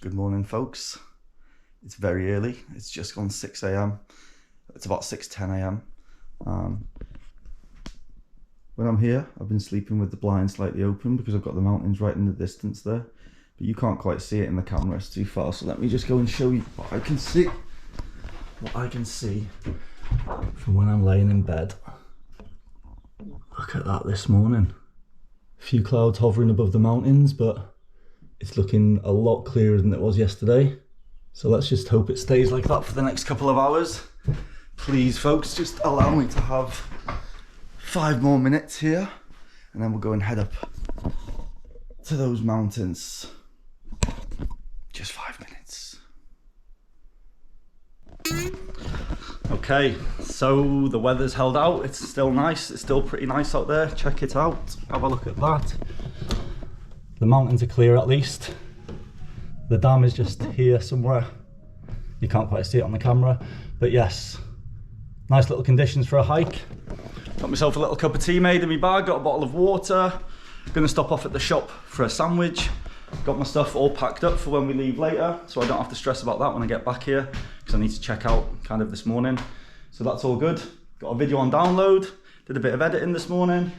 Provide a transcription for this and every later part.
Good morning, folks. It's very early. It's just gone 6 a.m. It's about 6:10 a.m. When I'm here, I've been sleeping with the blind slightly open because I've got the mountains right in the distance there. But you can't quite see it in the camera, it's too far. So let me just go and show you what I can see. What I can see from when I'm laying in bed. Look at that this morning. A few clouds hovering above the mountains, but it's looking a lot clearer than it was yesterday. So let's just hope it stays like that for the next couple of hours. Please, folks, just allow me to have 5 more minutes here, and then we'll go and head up to those mountains. Just 5 minutes. Okay, so the weather's held out. It's still nice. It's still pretty nice out there. Check it out. Have a look at that. The mountains are clear at least. The dam is just here somewhere. You can't quite see it on the camera, but yes, nice little conditions for a hike. Got myself a little cup of tea made in my bag, got a bottle of water. Gonna stop off at the shop for a sandwich. Got my stuff all packed up for when we leave later, so I don't have to stress about that when I get back here, because I need to check out kind of this morning. So that's all good. Got a video on download, did a bit of editing this morning.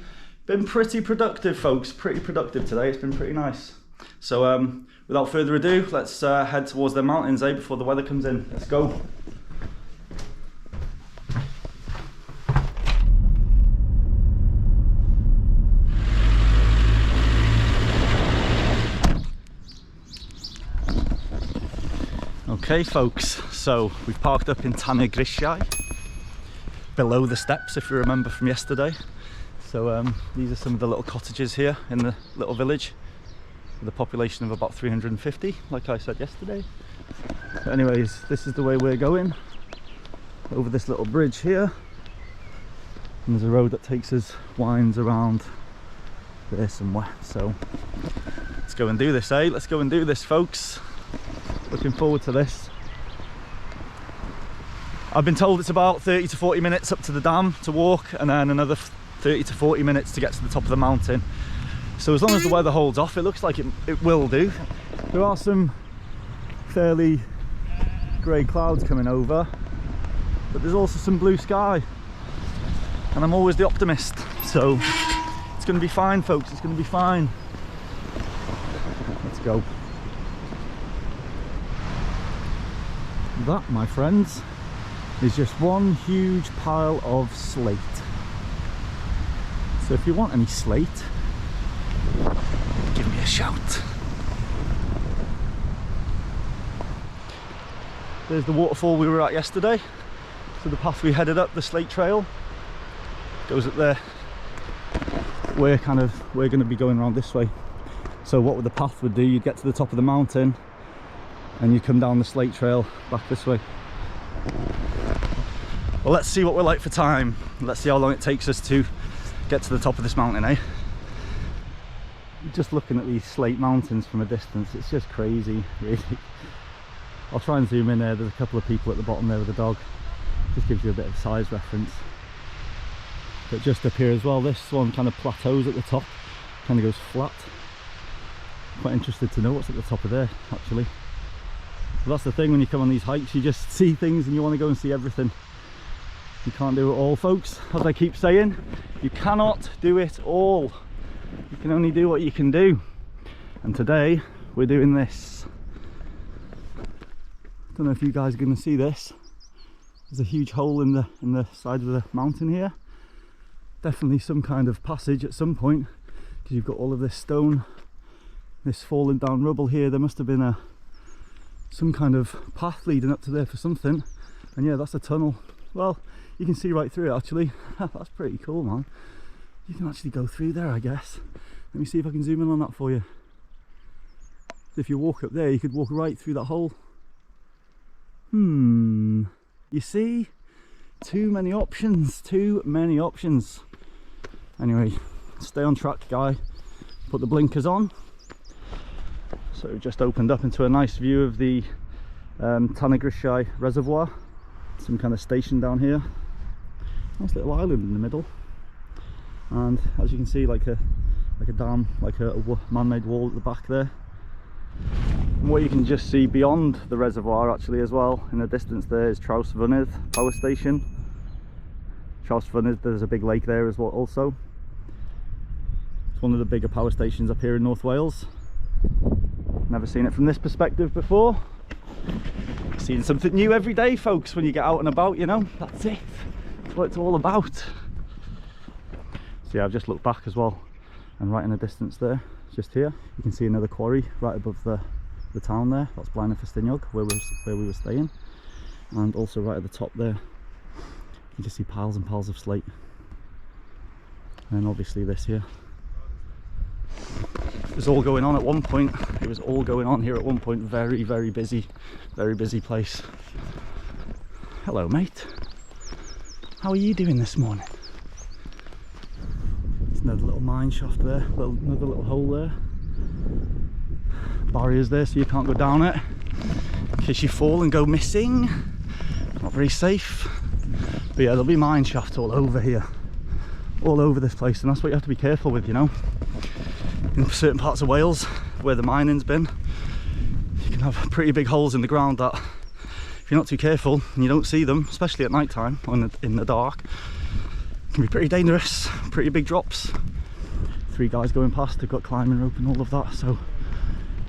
Been pretty productive, folks, pretty productive today. It's been pretty nice. So without further ado, let's head towards the mountains, before the weather comes in. Let's go. Okay, folks, so we've parked up in Tanygrisiau, below the steps, if you remember from yesterday. So these are some of the little cottages here in the little village, with a population of about 350, like I said yesterday. But anyways, this is the way we're going, over this little bridge here. And there's a road that takes us, winds around there somewhere. So let's go and do this, Let's go and do this, folks. Looking forward to this. I've been told it's about 30 to 40 minutes up to the dam to walk, and then another 30 to 40 minutes to get to the top of the mountain. So as long as the weather holds off, it looks like it will do. There are some fairly grey clouds coming over, but there's also some blue sky, and I'm always the optimist, so it's going to be fine, folks. It's going to be fine. Let's go. That, my friends, is just one huge pile of slate. So if you want any slate, give me a shout. There's the waterfall we were at yesterday. So the path we headed up, the Slate trail, goes up there. We're going to be going around this way. So what the path would do, you'd get to the top of the mountain and you come down the Slate trail back this way. Well, let's see what we're like for time. Let's see how long it takes us to get to the top of this mountain, Just looking at these Slate mountains from a distance, it's just crazy, really. I'll try and zoom in there. There's a couple of people at the bottom there with a dog. Just gives you a bit of size reference. But just up here as well, this one kind of plateaus at the top, kind of goes flat. Quite interested to know what's at the top of there, actually. But that's the thing, when you come on these hikes, you just see things and you want to go and see everything. You can't do it all, folks. As I keep saying, you cannot do it all. You can only do what you can do. And today we're doing this. Don't know if you guys are going to see this. There's a huge hole in the side of the mountain here. Definitely some kind of passage at some point, because you've got all of this stone, this fallen down rubble here. There must have been some kind of path leading up to there for something. And yeah, that's a tunnel. Well, you can see right through it, actually. That's pretty cool, man. You can actually go through there, I guess. Let me see if I can zoom in on that for you. If you walk up there, you could walk right through that hole. You see? Too many options, too many options. Anyway, stay on track, guy. Put the blinkers on. So it just opened up into a nice view of the Tanygrisiau Reservoir. Some kind of station down here. Nice little island in the middle. And as you can see, like a dam, like a man-made wall at the back there. And what you can just see beyond the reservoir actually as well, in the distance there, is Trawsfynydd power station. Trawsfynydd, there's a big lake there as well also. It's one of the bigger power stations up here in North Wales. Never seen it from this perspective before. Seeing something new every day, folks, when you get out and about, you know, that's it. That's what it's all about. So yeah, I've just looked back as well, and right in the distance there, just here, you can see another quarry right above the town there. That's Blaenau Ffestiniog, where we were staying. And also right at the top there, you can just see piles and piles of slate. And then obviously this here. It was all going on at one point. It was all going on here at one point. Very, very busy place. Hello, mate. How are you doing this morning? There's another little mine shaft there, another little hole there. Barriers there so you can't go down it in case you fall and go missing. Not very safe. But yeah, there'll be mine shafts all over here, all over this place, and that's what you have to be careful with, you know. In certain parts of Wales where the mining's been, you can have pretty big holes in the ground that, if you're not too careful and you don't see them, especially at night time or in the dark, can be pretty dangerous. Pretty big drops. 3 guys going past, they've got climbing rope and all of that. So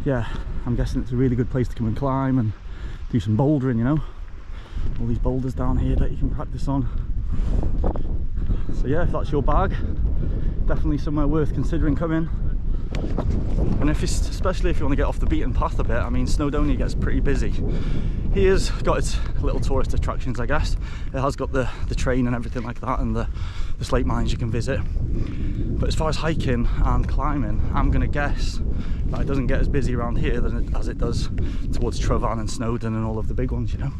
yeah, I'm guessing it's a really good place to come and climb and do some bouldering, you know. All these boulders down here that you can practice on. So yeah, if that's your bag, definitely somewhere worth considering coming. And especially if you want to get off the beaten path a bit, I mean, Snowdonia gets pretty busy. Here's got its little tourist attractions, I guess. It has got the train and everything like that, and the slate mines you can visit. But as far as hiking and climbing, I'm going to guess that it doesn't get as busy around here as it does towards Tryfan and Snowdon and all of the big ones, you know.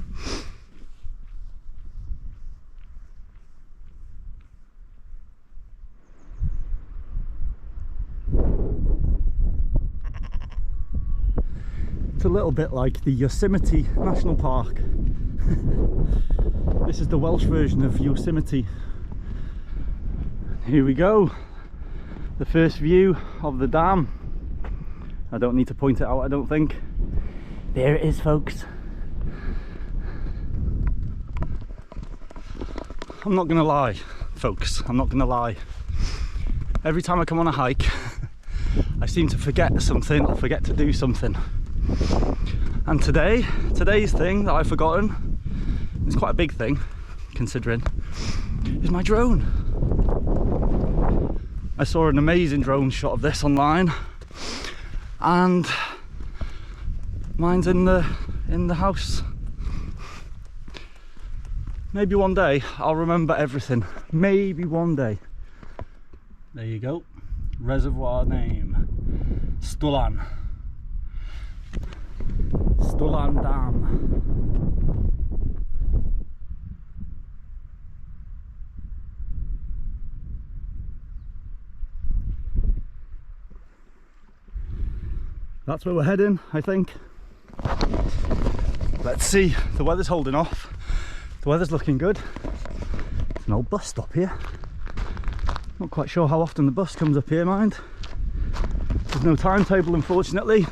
It's a little bit like the Yosemite National Park. This is the Welsh version of Yosemite. Here we go. The first view of the dam. I don't need to point it out, I don't think. There it is, folks. I'm not gonna lie, folks, I'm not gonna lie. Every time I come on a hike, I seem to forget something or forget to do something. And today's thing that I've forgotten, it's quite a big thing considering, is my drone. I saw an amazing drone shot of this online, and mine's in the house. Maybe one day I'll remember everything. Maybe one day. There you go. Reservoir name, Stwlan Dam. That's where we're heading, I think. Let's see. The weather's holding off. The weather's looking good. There's an old bus stop here. Not quite sure how often the bus comes up here, mind. There's no timetable, unfortunately.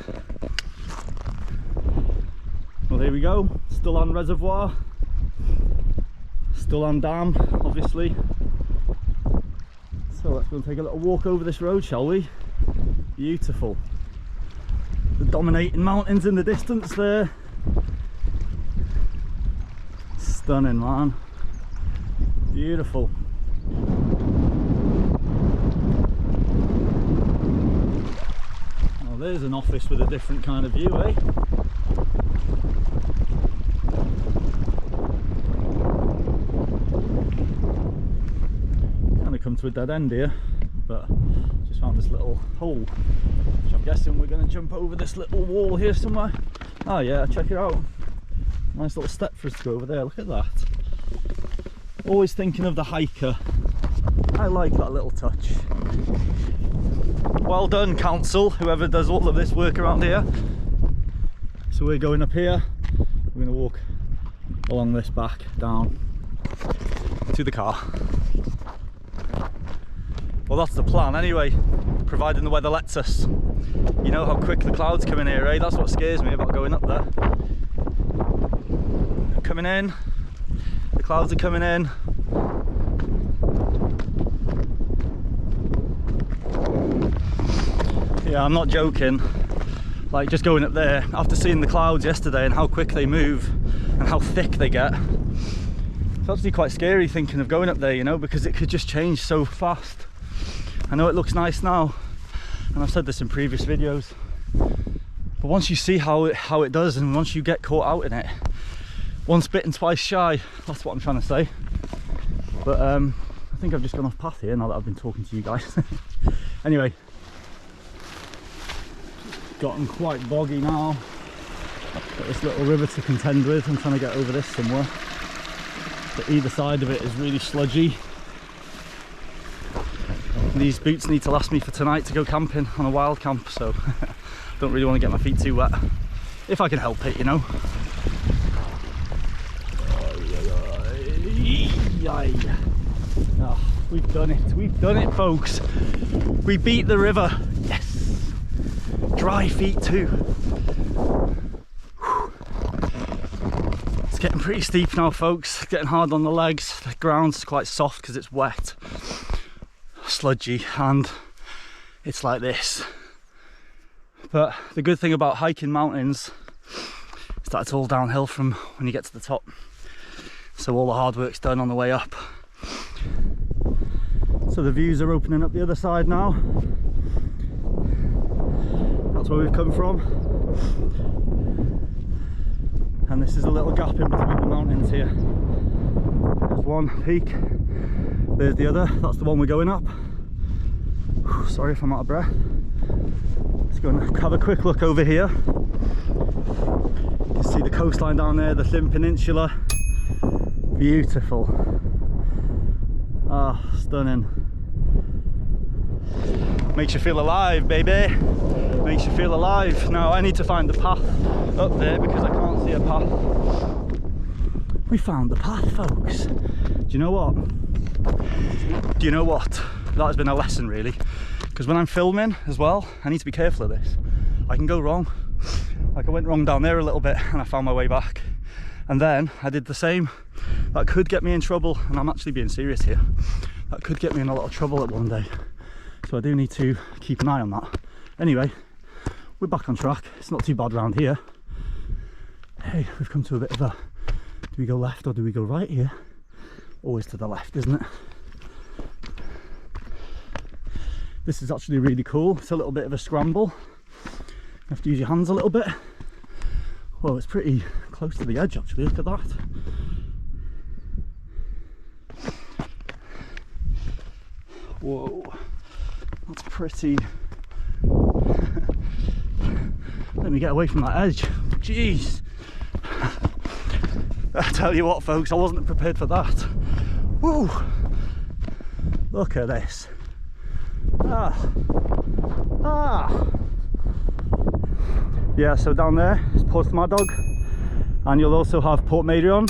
Well, here we go. Stwlan Reservoir. Stwlan Dam, obviously. So let's go and take a little walk over this road, shall we? Beautiful. The dominating mountains in the distance there. Stunning, man. Beautiful. Well, there's an office with a different kind of view, eh? Kind of come to a dead end here, but just found this little hole, which I'm guessing we're going to jump over this little wall here somewhere. Oh yeah, check it out. Nice little step for us to go over there. Look at that. Always thinking of the hiker. I like that little touch. Well done, council, whoever does all of this work around here. So we're going up here. We're going to walk along this back down to the car. Well, that's the plan anyway, providing the weather lets us. You know how quick the clouds come in here, eh? That's what scares me about going up there. They're coming in, the clouds are coming in. Yeah, I'm not joking. Like, just going up there, after seeing the clouds yesterday and how quick they move and how thick they get, it's actually quite scary thinking of going up there, you know, because it could just change so fast. I know it looks nice now, and I've said this in previous videos, but once you see how it does, and once you get caught out in it, once bitten, twice shy, that's what I'm trying to say. But I think I've just gone off path here now that I've been talking to you guys. Anyway, gotten quite boggy now. Got this little river to contend with. I'm trying to get over this somewhere, but either side of it is really sludgy. These boots need to last me for tonight to go camping on a wild camp, so don't really want to get my feet too wet if I can help it, you know. Oh, we've done it folks, we beat the river, yes, dry feet too. It's getting pretty steep now folks, getting hard on the legs, the ground's quite soft because it's wet, sludgy, and it's like this. But the good thing about hiking mountains is that it's all downhill from when you get to the top, so all the hard work's done on the way up. So the views are opening up the other side now. That's where we've come from, and this is a little gap in between the mountains here. There's one peak, there's the other, that's the one we're going up. Sorry if I'm out of breath. Let's go and have a quick look over here. You can see the coastline down there, the Llyn Peninsula. Beautiful. Ah, stunning. Makes you feel alive, baby. Makes you feel alive. Now I need to find the path up there because I can't see a path. We found the path, folks. Do you know what? That has been a lesson really, because when I'm filming as well, I need to be careful of this. I can go wrong. Like I went wrong down there a little bit and I found my way back, and then I did the same. That could get me in trouble, and I'm actually being serious here. That could get me in a lot of trouble at one day, so I do need to keep an eye on that. Anyway, we're back on track. It's not too bad round here. Hey, we've come to a bit of a, do we go left or do we go right here? Always to the left, isn't it? This is actually really cool. It's a little bit of a scramble. You have to use your hands a little bit. Well, it's pretty close to the edge actually, look at that. Whoa, that's pretty. Let me get away from that edge. Jeez. I tell you what folks, I wasn't prepared for that. Woo! Look at this. Yeah, so down there is Porthmadog, and you'll also have Portmeirion,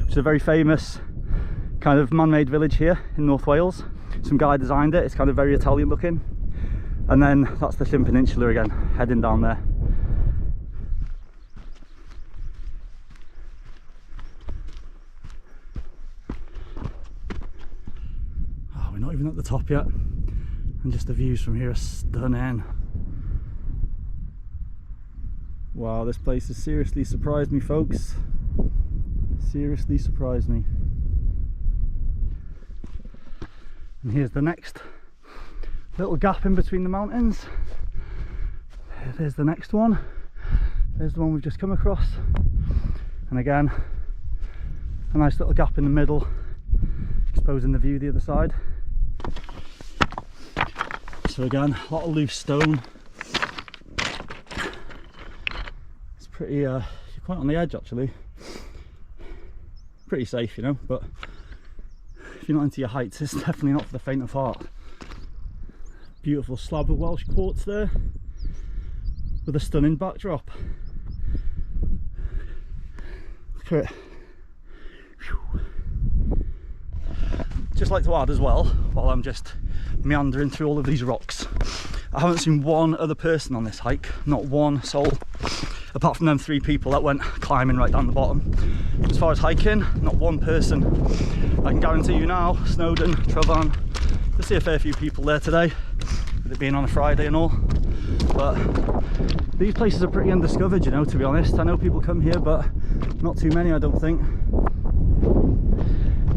which is a very famous kind of man-made village here in North Wales. Some guy designed it, it's kind of very Italian looking. And then that's the Llyn Peninsula again, heading down there. Oh, we're not even at the top yet, and just the views from here are stunning. Wow, this place has seriously surprised me, folks. Seriously surprised me. And here's the next little gap in between the mountains. There's the next one. There's the one we've just come across. And again, a nice little gap in the middle, exposing the view the other side. So again, a lot of loose stone. It's pretty, you're quite on the edge actually. Pretty safe, you know, but if you're not into your heights, it's definitely not for the faint of heart. Beautiful slab of Welsh quartz there, with a stunning backdrop. Look at it. Whew. Just like to add as well, while I'm just meandering through all of these rocks. I haven't seen one other person on this hike, not one soul, apart from them 3 people that went climbing right down the bottom. As far as hiking, not one person. I can guarantee you now, Snowdon, Tryfan, you'll see a fair few people there today, with it being on a Friday and all. But these places are pretty undiscovered, you know, to be honest. I know people come here, but not too many, I don't think.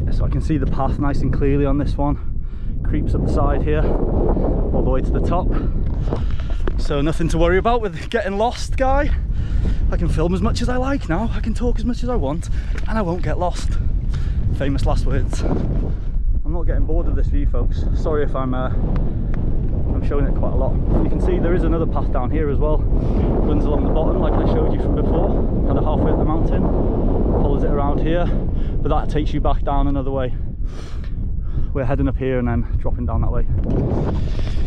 Yeah, so I can see the path nice and clearly on this one. Creeps up the side here, all the way to the top. So nothing to worry about with getting lost, guy. I can film as much as I like now, I can talk as much as I want, and I won't get lost. Famous last words. I'm not getting bored of this view, folks. Sorry if I'm showing it quite a lot. You can see there is another path down here as well. Runs along the bottom like I showed you from before, kind of halfway up the mountain. Follows it around here, but that takes you back down another way. We're heading up here and then dropping down that way.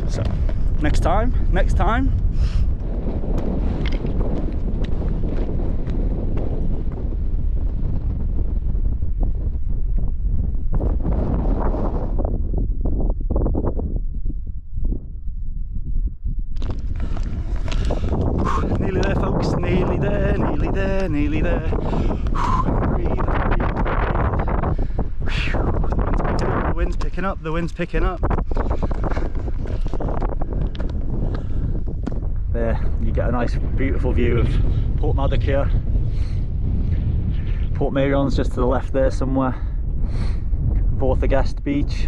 So next time. Nearly there, folks, nearly there. Breathe. The wind's picking up. There, you get a nice beautiful view of Portmadog here. Port Meirion's just to the left there somewhere. Borthagest Beach.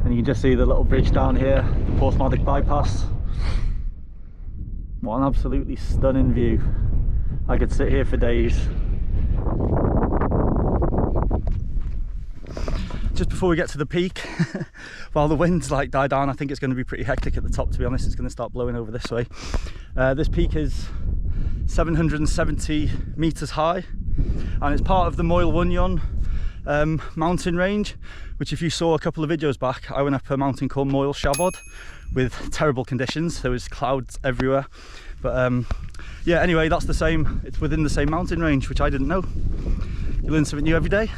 And you can just see the little bridge down here, the Portmadog bypass. What an absolutely stunning view. I could sit here for days. Just before we get to the peak, while the winds like die down, I think it's going to be pretty hectic at the top, to be honest. It's going to start blowing over this way. This peak is 770 meters high, and it's part of the Moelwyn Mawr mountain range, which, if you saw a couple of videos back, I went up a mountain called Moelwyn with terrible conditions. There was clouds everywhere, but yeah, anyway, that's the same. It's within the same mountain range, which I didn't know. You learn something new every day.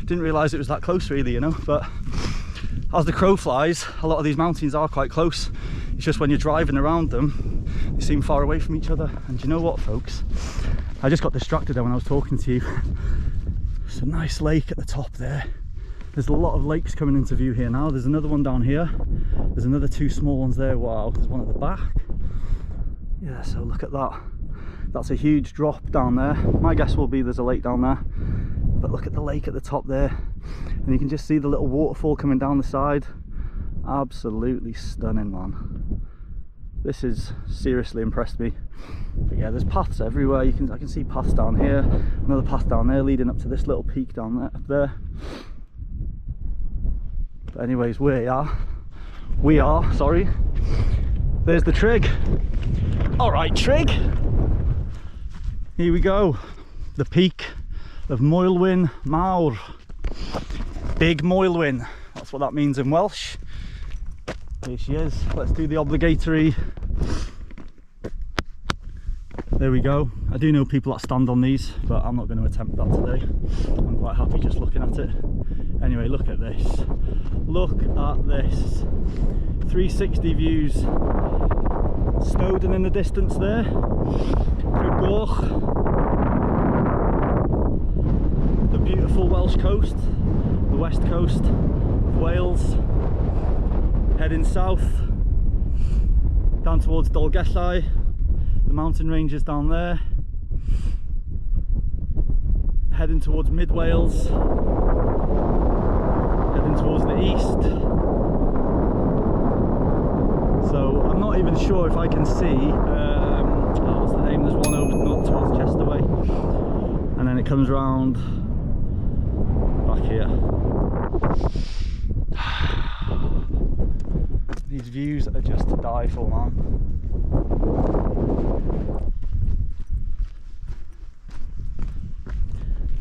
Didn't realise it was that close, really, you know. But as the crow flies, a lot of these mountains are quite close. It's just when you're driving around them, they seem far away from each other. And you know what, folks? I just got distracted there when I was talking to you. It's a nice lake at the top there. There's a lot of lakes coming into view here now. There's another one down here. There's another 2 small ones there. Wow, there's one at the back. Yeah, so look at that. That's a huge drop down there. My guess will be there's a lake down there. But look at the lake at the top there. And you can just see the little waterfall coming down the side. Absolutely stunning, man. This has seriously impressed me. But yeah, there's paths everywhere. I can see paths down here. Another path down there leading up to this little peak down there, up there. But anyways, we are, sorry. There's the trig. All right, trig. Here we go. The peak of Moelwyn Mawr. Big Moelwyn. That's what that means in Welsh. Here she is. Let's do the obligatory. There we go. I do know people that stand on these, but I'm not going to attempt that today. I'm quite happy just looking at it. Anyway, look at this. Look at this. 360 views. Snowdon in the distance there. The beautiful Welsh coast, the west coast of Wales. Heading south, down towards Dolgellau. The mountain ranges down there. Heading towards mid Wales. Heading towards the east. So I'm not even sure if I can see, what's the name, there's one over not towards Chester way, and then it comes round back here. These views are just to die for, man.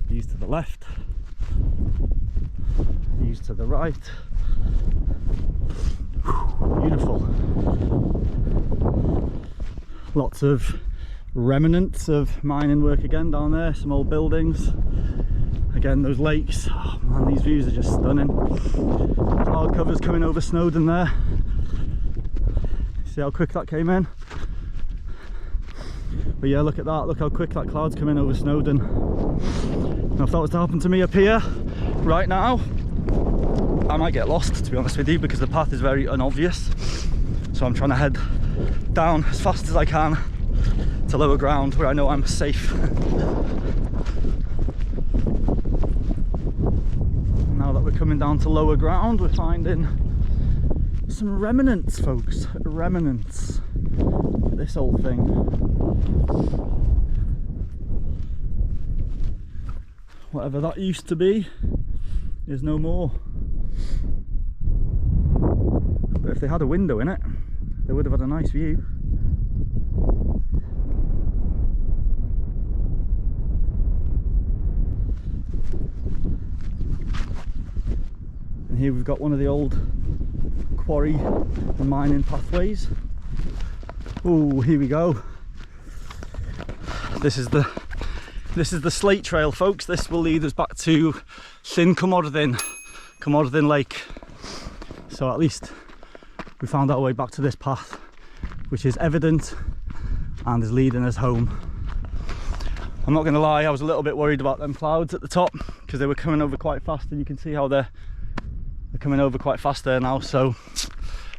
Views to the left, views to the right. Beautiful. Lots of remnants of mining work again down there, some old buildings. Again, those lakes, oh man, these views are just stunning. Cloud covers coming over Snowdon there. See how quick that came in? But yeah, look at that, look how quick that cloud's coming over Snowdon. Now if that was to happen to me up here right now, I might get lost, to be honest with you, because the path is very unobvious. So I'm trying to head down as fast as I can to lower ground where I know I'm safe. Now that we're coming down to lower ground, we're finding some remnants, folks. Remnants. Look at this old thing. Whatever that used to be is no more. But if they had a window in it, they would have had a nice view. And here we've got one of the old quarry and mining pathways. Oh, here we go. This is the Slate trail, folks. This will lead us back to Llyn Cymorddin Lake. So at least we found our way back to this path, which is evident and is leading us home. I'm not going to lie, I was a little bit worried about them clouds at the top because they were coming over quite fast, and you can see how they're coming over quite fast there now. So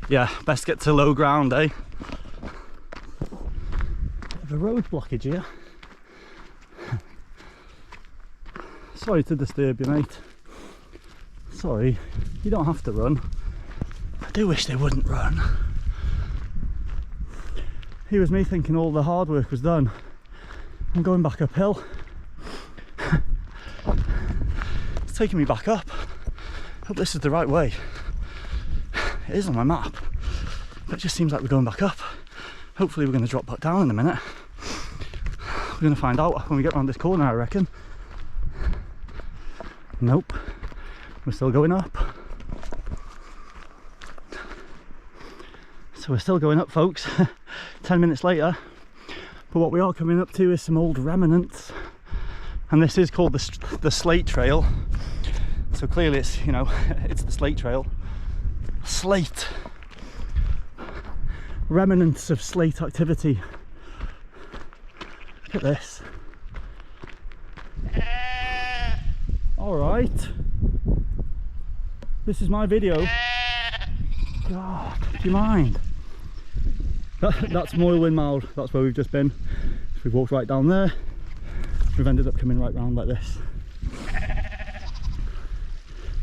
yeah, best get to low ground, eh? Bit of a road blockage here. Sorry to disturb you, mate. Sorry, you don't have to run. I do wish they wouldn't run. Here was me thinking all the hard work was done. I'm going back uphill. It's taking me back up. Hope this is the right way. It is on my map, but it just seems like we're going back up. Hopefully we're going to drop back down in a minute. We're going to find out when we get around this corner, I reckon. Nope, we're still going up. So we're still going up, folks. 10 minutes later. But what we are coming up to is some old remnants, and this is called the Slate Trail. So clearly it's, you know, it's the Slate Trail. Slate. Remnants of Slate activity. Look at this. Alright. This is my video. God, do you mind? That's Moelwyn Mawr, that's where we've just been. So we've walked right down there. We've ended up coming right round like this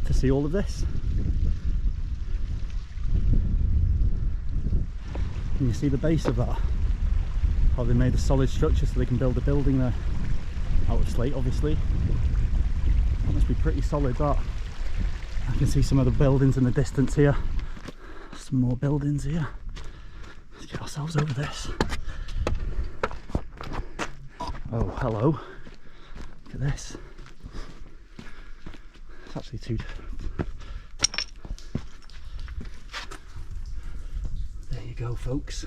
to see all of this. Can you see the base of that? How they made a solid structure so they can build a building there. Out of slate, obviously. That must be pretty solid, that. I can see some of the buildings in the distance here. Some more buildings here. Let's get ourselves over this. Oh, hello. Look at this. It's actually too... There you go, folks.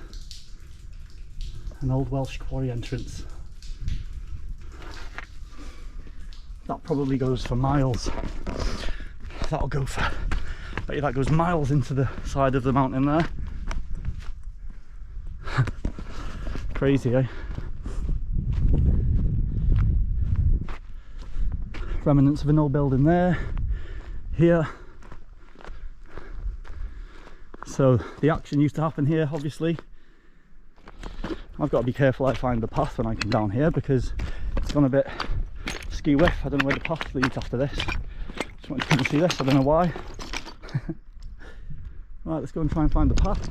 An old Welsh quarry entrance. That probably goes for miles. That'll go for... I bet you that goes miles into the side of the mountain there. Crazy, eh? Remnants of an old building there, here. So the action used to happen here, obviously. I've got to be careful I find the path when I come down here, because it's gone a bit ski whiff. I don't know where the path leads after this. Just wanted to come and see this, I don't know why. Right, let's go and try and find the path.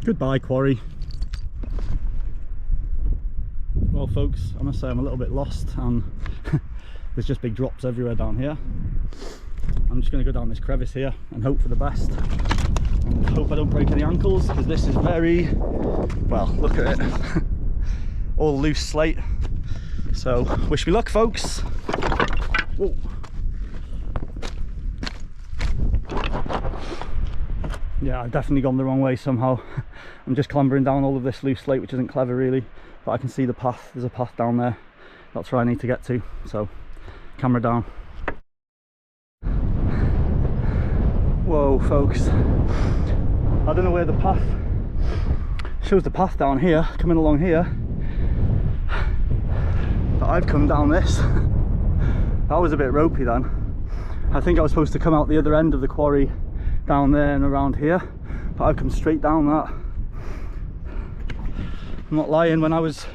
Goodbye, quarry. Well, folks, I must say I'm a little bit lost, and there's just big drops everywhere down here. I'm just going to go down this crevice here and hope for the best, and hope I don't break any ankles, because this is very, well, look at it. All loose slate. So wish me luck, folks. Whoa. Yeah, I've definitely gone the wrong way somehow. I'm just clambering down all of this loose slate, which isn't clever really, but I can see the path. There's a path down there. That's where I need to get to. So Camera down. Whoa, folks. I don't know where the path shows, the path down here, coming along here. But I've come down this. That was a bit ropey then. I think I was supposed to come out the other end of the quarry down there and around here, but I've come straight down that. I'm not lying, when I was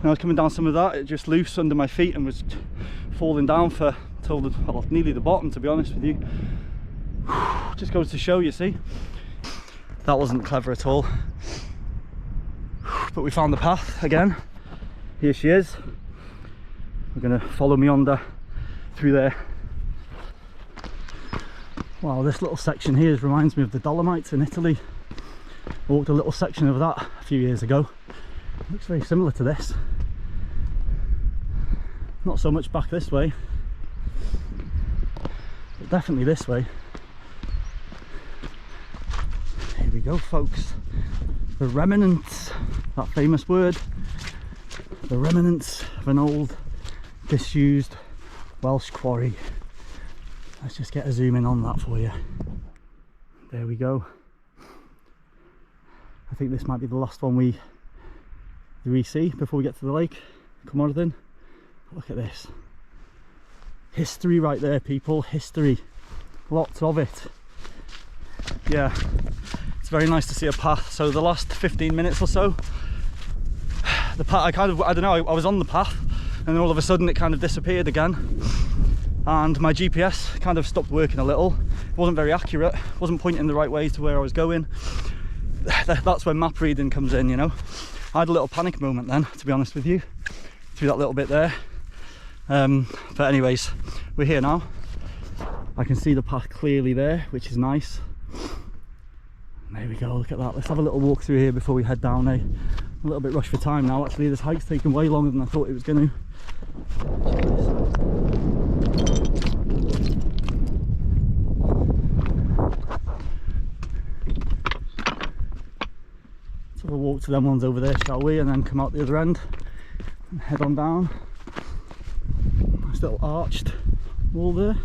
coming down some of that, it just loose under my feet and was falling down for till the, well, nearly the bottom, to be honest with you. Just goes to show, you see. That wasn't clever at all. But we found the path again. Here she is. We're gonna follow me on through there. Wow, this little section here reminds me of the Dolomites in Italy. I walked a little section of that a few years ago. It looks very similar to this. Not so much back this way, but definitely this way. Here we go, folks. The remnants, that famous word. The remnants of an old, disused Welsh quarry. Let's just get a zoom in on that for you. There we go. I think this might be the last one we see before we get to the lake. Carmarthen. Look at this. History right there, people. History. Lots of it. Yeah, it's very nice to see a path. So the last 15 minutes or so, the path, I don't know, I was on the path and then all of a sudden it kind of disappeared again. And my GPS kind of stopped working a little. It wasn't very accurate, wasn't pointing the right way to where I was going. That's when map reading comes in, you know. I had a little panic moment then, to be honest with you, through that little bit there. But anyways, we're here now. I can see the path clearly there, which is nice. There we go, look at that. Let's have a little walk through here before we head down. A little bit rushed for time now, actually. This hike's taken way longer than I thought it was going to. Let's have a walk to them ones over there, shall we? And then come out the other end and head on down. Nice little arched wall there.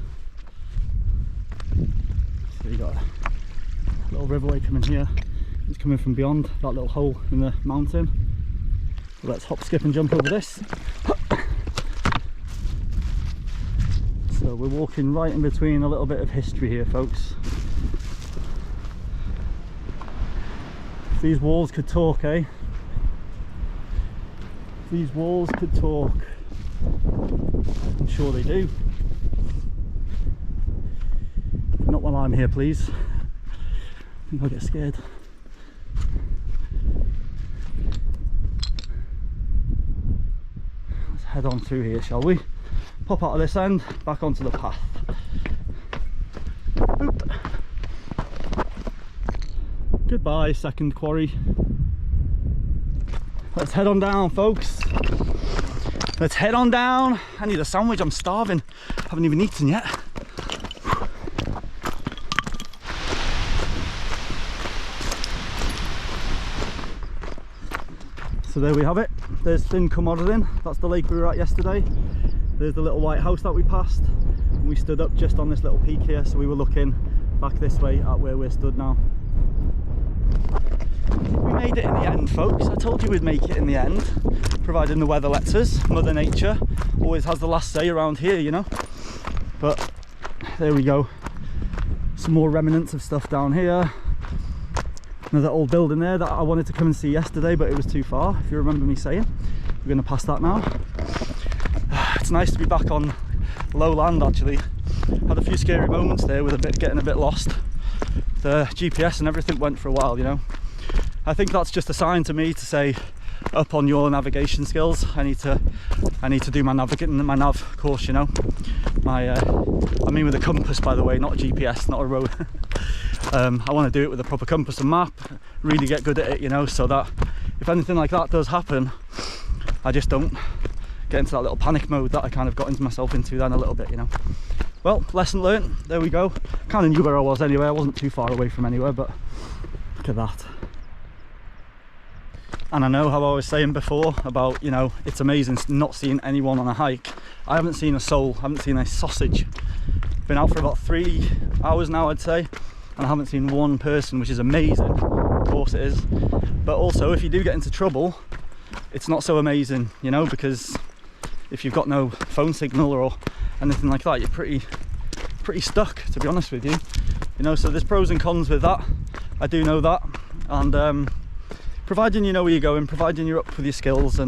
So you got a little riverway coming here. It's coming from beyond that little hole in the mountain. So let's hop, skip and jump over this. So we're walking right in between a little bit of history here, folks. If these walls could talk, eh? If these walls could talk. I'm sure they do. Not while I'm here, please. I think I'll get scared. Let's head on through here, shall we? Pop out of this end, back onto the path. Oop. Goodbye, second quarry. Let's head on down, folks. Let's head on down. I need a sandwich, I'm starving. Haven't even eaten yet. So there we have it. There's Carmarthen. That's the lake we were at yesterday. There's the little white house that we passed. And we stood up just on this little peak here, so we were looking back this way at where we're stood now. We made it in the end, folks. I told you we'd make it in the end, providing the weather lets us. Mother Nature always has the last say around here, you know. But there we go. Some more remnants of stuff down here. Another old building there that I wanted to come and see yesterday, but it was too far, if you remember me saying. We're going to pass that now. It's nice to be back on low land, actually. Had a few scary moments there with getting a bit lost. The GPS and everything went for a while, you know. I think that's just a sign to me to say, up on your navigation skills. I need to do my nav course, you know. I mean with a compass, by the way, not a GPS, not a road. I want to do it with a proper compass and map, really get good at it, you know, so that if anything like that does happen, I just don't get into that little panic mode that I kind of got into myself into then a little bit, you know. Well, lesson learned, there we go. Kind of knew where I was anyway, I wasn't too far away from anywhere, but look at that. And I know how I was saying before about, you know, it's amazing not seeing anyone on a hike. I haven't seen a soul, I haven't seen a sausage. Been out for about 3 hours now, I'd say, and I haven't seen one person, which is amazing. Of course it is. But also, if you do get into trouble, it's not so amazing, you know, because if you've got no phone signal or anything like that, you're pretty stuck, to be honest with you. You know, so there's pros and cons with that. I do know that. And providing you know where you're going, providing you're up with your skills,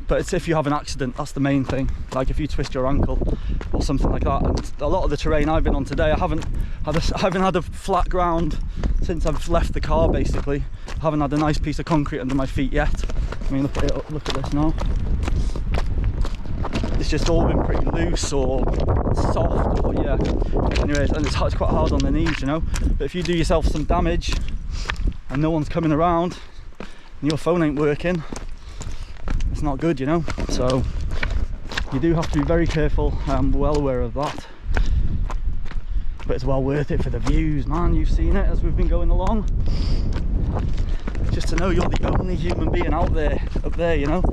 but it's if you have an accident, that's the main thing. Like if you twist your ankle or something like that. And a lot of the terrain I've been on today, I haven't had a flat ground since I've left the car, basically. I haven't had a nice piece of concrete under my feet yet. I mean, look at this now. It's just all been pretty loose or soft, or yeah. Anyways, and it's quite hard on the knees, you know. But if you do yourself some damage and no one's coming around and your phone ain't working, it's not good, you know. So you do have to be very careful. I'm well aware of that, but it's well worth it for the views, man. You've seen it as we've been going along. Just to know you're the only human being out there, up there, you know,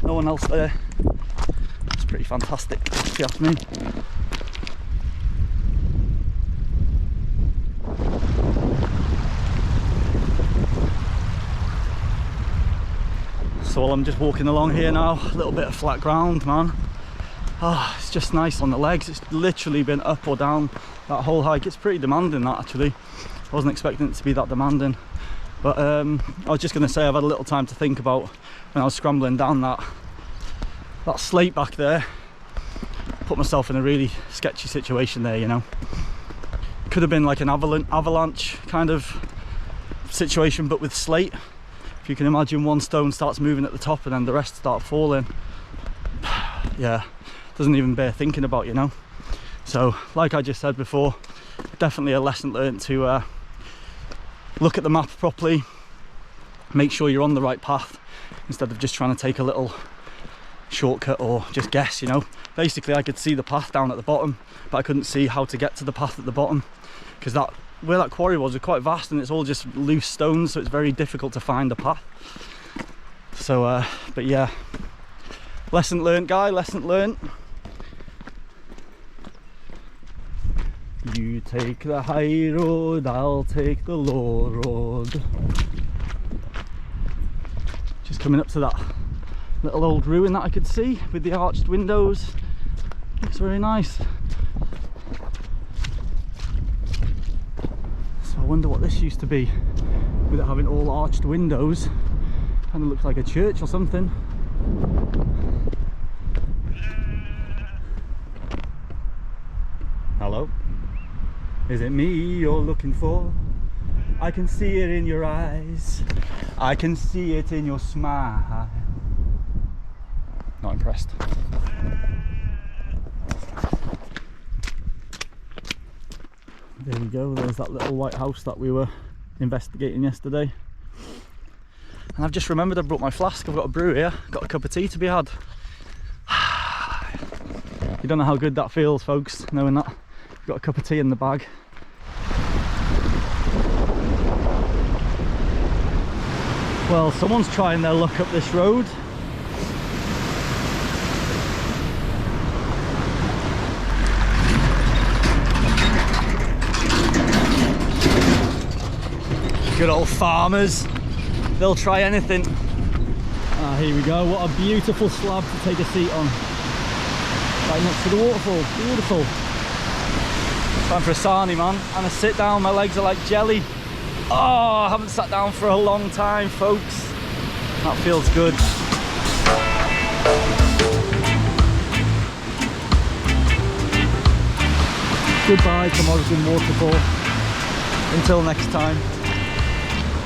no one else there. It's pretty fantastic, if you ask me. So while I'm just walking along here now, a little bit of flat ground, man. Oh, it's just nice on the legs. It's literally been up or down that whole hike. It's pretty demanding, that, actually. I wasn't expecting it to be that demanding. But I was just going to say, I've had a little time to think about when I was scrambling down that slate back there. Put myself in a really sketchy situation there, you know. Could have been like an avalanche kind of situation, but with slate. If you can imagine, one stone starts moving at the top and then the rest start falling. Yeah, doesn't even bear thinking about, you know. So like I just said before, definitely a lesson learned to look at the map properly, make sure you're on the right path instead of just trying to take a little shortcut or just guess, you know. Basically I could see the path down at the bottom, but I couldn't see how to get to the path at the bottom, because where that quarry was quite vast and it's all just loose stones, so it's very difficult to find a path. So but yeah, lesson learned, guy, lesson learned. You take the high road, I'll take the low road. Just coming up to that little old ruin that I could see with the arched windows. Looks very nice. So I wonder what this used to be, with it having all arched windows. Kind of looks like a church or something. Hello? Is it me you're looking for? I can see it in your eyes. I can see it in your smile. Not impressed. There we go, there's that little white house that we were investigating yesterday. And I've just remembered I brought my flask. I've got a brew here, got a cup of tea to be had. You don't know how good that feels, folks, knowing that you've got a cup of tea in the bag. Well, someone's trying their luck up this road. Good old farmers, they'll try anything. Ah, here we go, what a beautiful slab to take a seat on. Right next to the waterfall, beautiful. Time for a sarnie, man, and a sit down. My legs are like jelly. Oh, I haven't sat down for a long time, folks. That feels good. Goodbye to Moelwyn Waterfall. Until next time.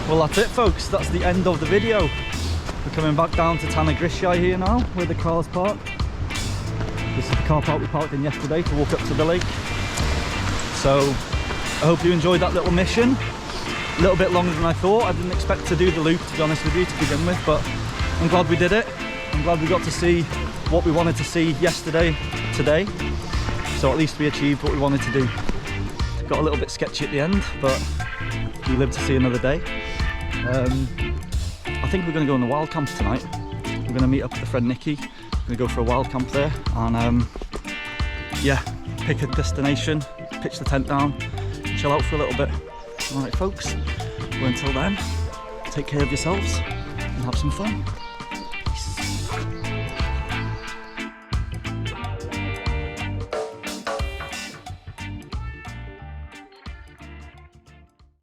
Well, that's it, folks. That's the end of the video. We're coming back down to Tanygrisiau here now, where the cars park. This is the car park we parked in yesterday to walk up to the lake. So I hope you enjoyed that little mission. A little bit longer than I thought. I didn't expect to do the loop, to be honest with you, to begin with, but I'm glad we did it. I'm glad we got to see what we wanted to see yesterday, today. So at least we achieved what we wanted to do. Got a little bit sketchy at the end, but we lived to see another day. I think we're going to go on the wild camp tonight. We're going to meet up with a friend Nikki. We're going to go for a wild camp there and yeah, pick a destination, pitch the tent down, and chill out for a little bit. Alright folks, well until then, take care of yourselves and have some fun.